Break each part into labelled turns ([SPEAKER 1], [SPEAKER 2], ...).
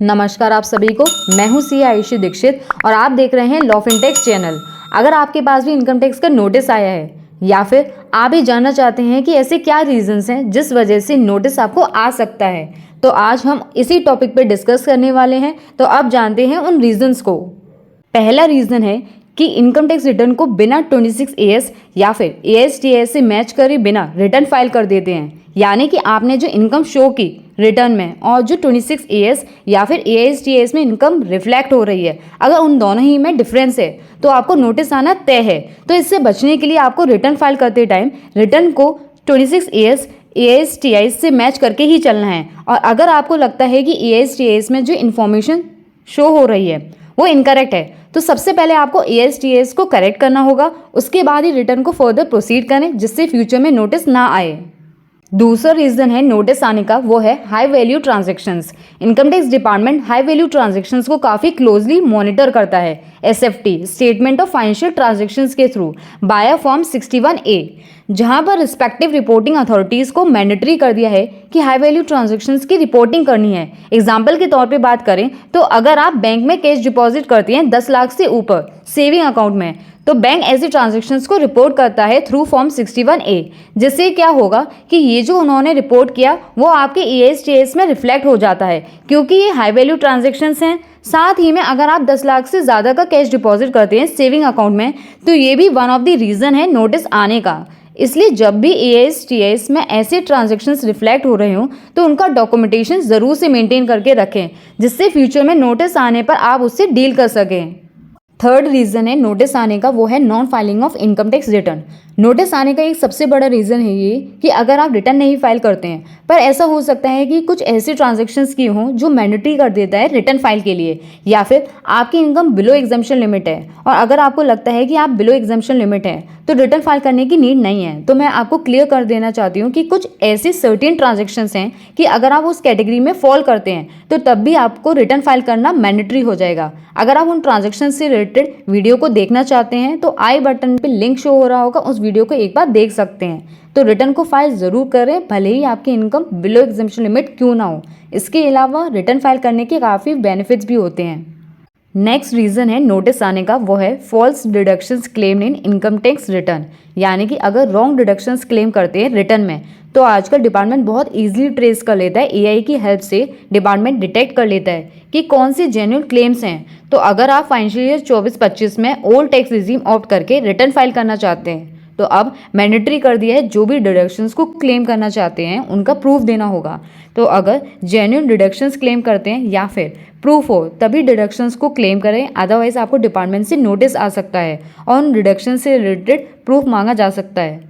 [SPEAKER 1] नमस्कार आप सभी को। मैं हूं सी आयुषी दीक्षित और आप देख रहे हैं लॉ फिनटेक चैनल। अगर आपके पास भी इनकम टैक्स का नोटिस आया है या फिर आप ये जानना चाहते हैं कि ऐसे क्या रीजंस हैं जिस वजह से नोटिस आपको आ सकता है, तो आज हम इसी टॉपिक पे डिस्कस करने वाले हैं। तो अब जानते हैं उन रीजंस को। पहला रीजन है कि इनकम टैक्स रिटर्न को बिना 26AS या फिर ASTS से मैच करे बिना रिटर्न फाइल कर देते हैं। यानी कि आपने जो इनकम शो की रिटर्न में और जो 26AS या फिर ASTS में इनकम रिफ्लेक्ट हो रही है, अगर उन दोनों ही में डिफरेंस है तो आपको नोटिस आना तय है। तो इससे बचने के लिए आपको रिटर्न फाइल करते टाइम रिटर्न को 26AS ASTS से मैच करके ही चलना है। और अगर आपको लगता है कि ASTS में जो इन्फॉर्मेशन शो हो रही है वो इनकरेक्ट है, तो सबसे पहले आपको ASTS को करेक्ट करना होगा। उसके बाद ही रिटर्न को फर्दर प्रोसीड करें जिससे फ्यूचर में नोटिस ना आए। दूसरा रीजन है नोटिस आने का, वो है high value transactions. Income tax department high value transactions को काफ़ी क्लोजली मॉनिटर करता है SFT statement of financial transactions के थ्रू बाय फॉर्म 61A, जहां पर रिस्पेक्टिव रिपोर्टिंग अथॉरिटीज़ को मैंडेटरी कर दिया है कि हाई वैल्यू ट्रांजैक्शंस की रिपोर्टिंग करनी है। एग्जाम्पल के तौर पे बात करें तो अगर आप बैंक में कैश डिपॉजिट करते हैं 10 लाख से ऊपर सेविंग अकाउंट में, तो बैंक ऐसी ट्रांजैक्शंस को रिपोर्ट करता है थ्रू फॉर्म 61A, जिससे क्या होगा कि ये जो उन्होंने रिपोर्ट किया वो आपके ASTS में रिफ्लेक्ट हो जाता है, क्योंकि ये हाई वैल्यू ट्रांजैक्शंस हैं। साथ ही में अगर आप 10 लाख से ज़्यादा का कैश डिपॉजिट करते हैं सेविंग अकाउंट में, तो ये भी वन ऑफ द रीज़न है नोटिस आने का। इसलिए जब भी ASTS में ऐसे ट्रांजैक्शंस रिफ्लेक्ट हो रहे हों तो उनका डॉक्यूमेंटेशन ज़रूर से मेंटेन करके रखें, जिससे फ्यूचर में नोटिस आने पर आप उससे डील कर सकें। थर्ड रीज़न है नोटिस आने का, वो है non filing of income tax return. Notice आने का एक सबसे बड़ा रीज़न है ये कि अगर आप रिटर्न नहीं फाइल करते हैं, पर ऐसा हो सकता है कि कुछ ऐसी ट्रांजैक्शंस की हों जो मैंडेटरी कर देता है रिटर्न फाइल के लिए, या फिर आपकी इनकम बिलो एग्जम्पशन लिमिट है और अगर आपको लगता है कि आप बिलो एग्जम्पशन लिमिट है तो रिटर्न फाइल करने की नीड नहीं है। तो मैं आपको क्लियर कर देना चाहती हूँ कि कुछ ऐसी सर्टेन ट्रांजैक्शंस हैं कि अगर आप उस कैटेगरी में फॉल करते हैं तो तब भी आपको रिटर्न फाइल करना मैंडेटरी हो जाएगा। अगर आप उन ट्रांजैक्शन से रिलेटेड वीडियो को देखना चाहते हैं तो आई बटन पे लिंक शो हो रहा होगा, उस वीडियो को एक बार देख सकते हैं। तो रिटर्न को फाइल ज़रूर करें, भले ही आपकी इनकम बिलो एग्जम्पशन लिमिट क्यों ना हो। इसके अलावा रिटर्न फाइल करने के काफ़ी बेनिफिट्स भी होते हैं। नेक्स्ट रीज़न है नोटिस आने का, वो है false deductions claim in income tax return. यानी कि अगर रॉन्ग डिडक्शंस क्लेम करते हैं रिटर्न में, तो आजकल डिपार्टमेंट बहुत इजीली ट्रेस कर लेता है। AI की हेल्प से डिपार्टमेंट डिटेक्ट कर लेता है कि कौन से जेन्युइन क्लेम्स हैं। तो अगर आप फाइनेंशियल ईयर 24-25 में ओल्ड टैक्स रिजीम ऑप्ट करके रिटर्न फाइल करना चाहते हैं, तो अब मैंडेटरी कर दिया है जो भी डिडक्शंस को क्लेम करना चाहते हैं उनका प्रूफ देना होगा। तो अगर जेन्युइन डिडक्शंस क्लेम करते हैं या फिर प्रूफ हो तभी डिडक्शंस को क्लेम करें, अदरवाइज आपको डिपार्टमेंट से नोटिस आ सकता है और उन डिडक्शन से रिलेटेड प्रूफ मांगा जा सकता है।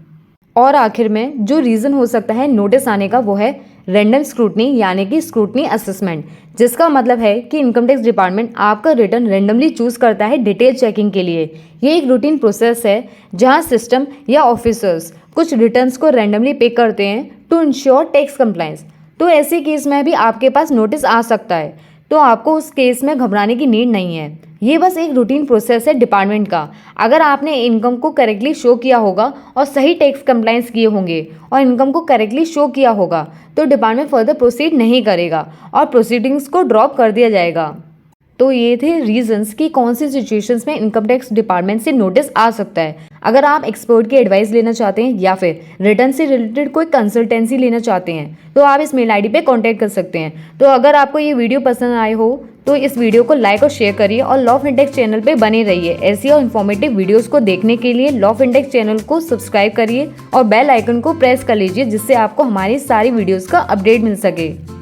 [SPEAKER 1] और आखिर में जो रीज़न हो सकता है नोटिस आने का, वो है रैंडम स्क्रूटनी यानी कि स्क्रूटनी असेसमेंट, जिसका मतलब है कि इनकम टैक्स डिपार्टमेंट आपका रिटर्न रैंडमली चूज़ करता है डिटेल चेकिंग के लिए। ये एक रूटीन प्रोसेस है जहां सिस्टम या ऑफिसर्स कुछ रिटर्न्स को रैंडमली पिक करते हैं टू इंश्योर टैक्स कंप्लायंस। तो ऐसे केस में भी आपके पास नोटिस आ सकता है, तो आपको उस केस में घबराने की नीड नहीं है। ये बस एक रूटीन प्रोसेस है डिपार्टमेंट का। अगर आपने इनकम को करेक्टली शो किया होगा और सही टैक्स कंप्लायंस किए होंगे और इनकम को करेक्टली शो किया होगा, तो डिपार्टमेंट फर्दर प्रोसीड नहीं करेगा और प्रोसीडिंग्स को ड्रॉप कर दिया जाएगा। तो ये थे रीजंस कि कौन सी सिचुएशंस में इनकम टैक्स डिपार्टमेंट से नोटिस आ सकता है। अगर आप एक्सपर्ट की एडवाइस लेना चाहते हैं या फिर रिटर्न से रिलेटेड कोई कंसल्टेंसी लेना चाहते हैं, तो आप इस मेल ID पे कांटेक्ट कर सकते हैं। तो अगर आपको ये वीडियो पसंद आए हो तो इस वीडियो को लाइक और शेयर करिए और लॉ फिनटेक चैनल पे बने रहिए। ऐसी और इन्फॉर्मेटिव वीडियोस को देखने के लिए लॉ फिनटेक चैनल को सब्सक्राइब करिए और बेल आइकन को प्रेस कर लीजिए, जिससे आपको हमारी सारी वीडियोस का अपडेट मिल सके।